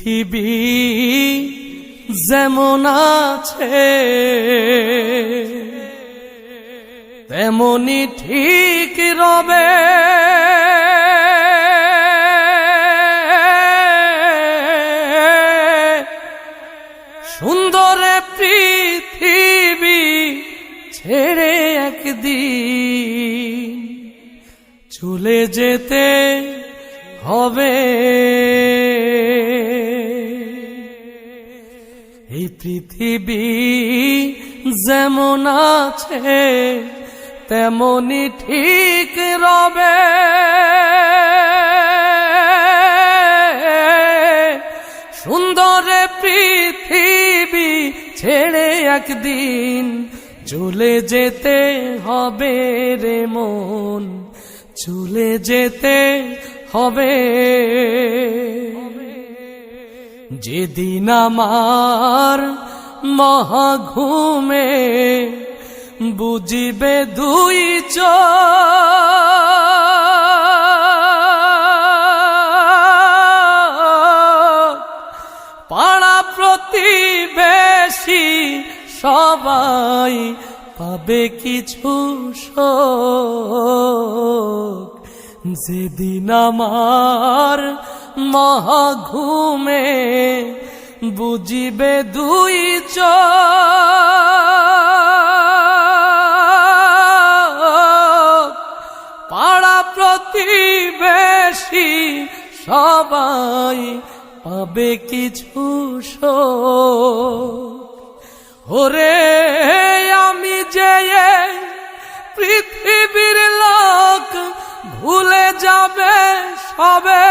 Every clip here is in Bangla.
পৃথিবী যেমন আছে তেমনি ঠিক রবে, সুন্দর পৃথিবী ছেড়ে একদিন চলে যেতে হবে। এই পৃথিবী যেমন আছে তেমনি ঠিক রবে, সুন্দর পৃথিবী ছেড়ে একদিন চলে যেতে হবে রে মন, চলে যেতে হবে। যেদিন আমার মহাঘুমে বুঝিবে দুই চোখ, পাড়া প্রতিবেশী সবাই পাবে কিছু শোক। যেদিন আমার মহাঘুমে বুঝিবে দুই চোখ, পাড়া প্রতিবেশী সবাই পাবে কিছু শোক। ওরে আমি যে পৃথিবীর লোক ভুলে যাবে সবে,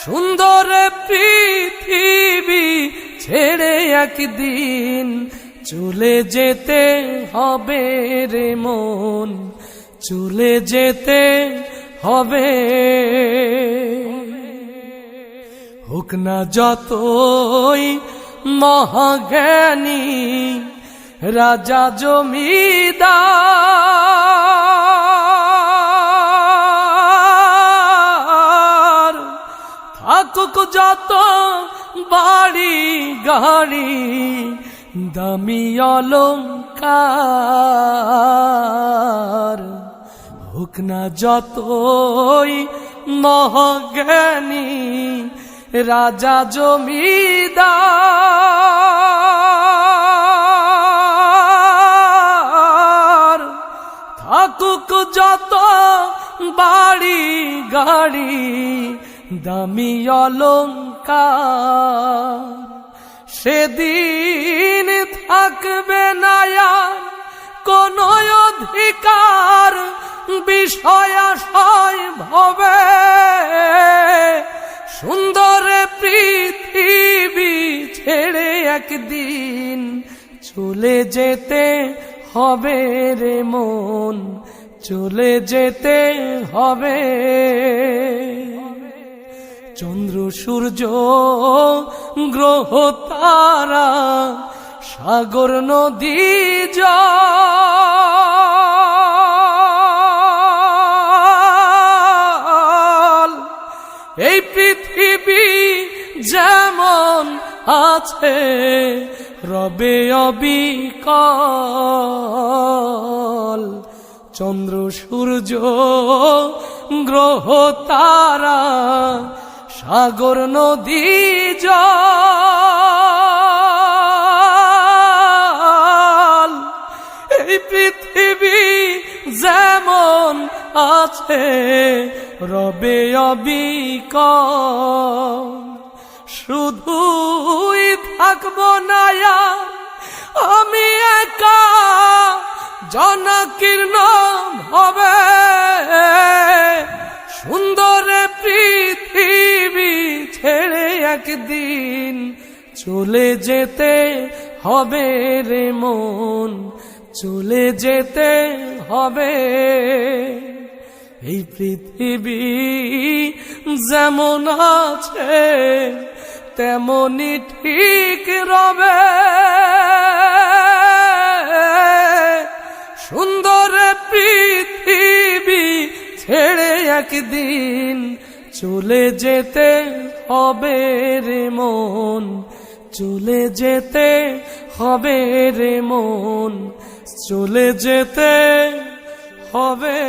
সুন্দর পৃথিবী ছেড়ে একদিন চলে যেতে হবে রে মন, চলে যেতে হবে। হোক না যতই মহাজ্ঞানী রাজা জমিদার, থাকুক যত বাড়ি গাড়ি দামি অলংকার, হোক না যতই মহাজ্ঞানী রাজা জমিদার, থাকুক যত বাড়ি গাড়ি দামি অলংকার, সেদিন থাকবে না আর কোন অধিকার বিষয় আশয় ভবে, সুন্দর পৃথিবী ছেড়ে একদিন চলে যেতে হবে রে মন, চলে যেতে হবে। চন্দ্র সূর্য গ্রহ তারা সাগর নদী জল, এই পৃথিবী যেমন আছে রবে অবিকল, চন্দ্র সূর্য গ্রহ তারা সাগর নদী জল, এই পৃথিবী যেমন আছে রবে অবিকল। শুধুই থাকবো না আমি একা জনাকীর্ণ হবে, সুন্দর পৃথিবী ছেড়ে একদিন চলে যেতে হবে রে মন, চলে যেতে হবে। এই পৃথিবী যেমন আছে তেমনি ঠিক রবে, সুন্দর পৃথিবী ছেড়ে একদিন চলে যেতে হবে রে মন, চলে যেতে হবে রে মন, চলে যেতে হবে।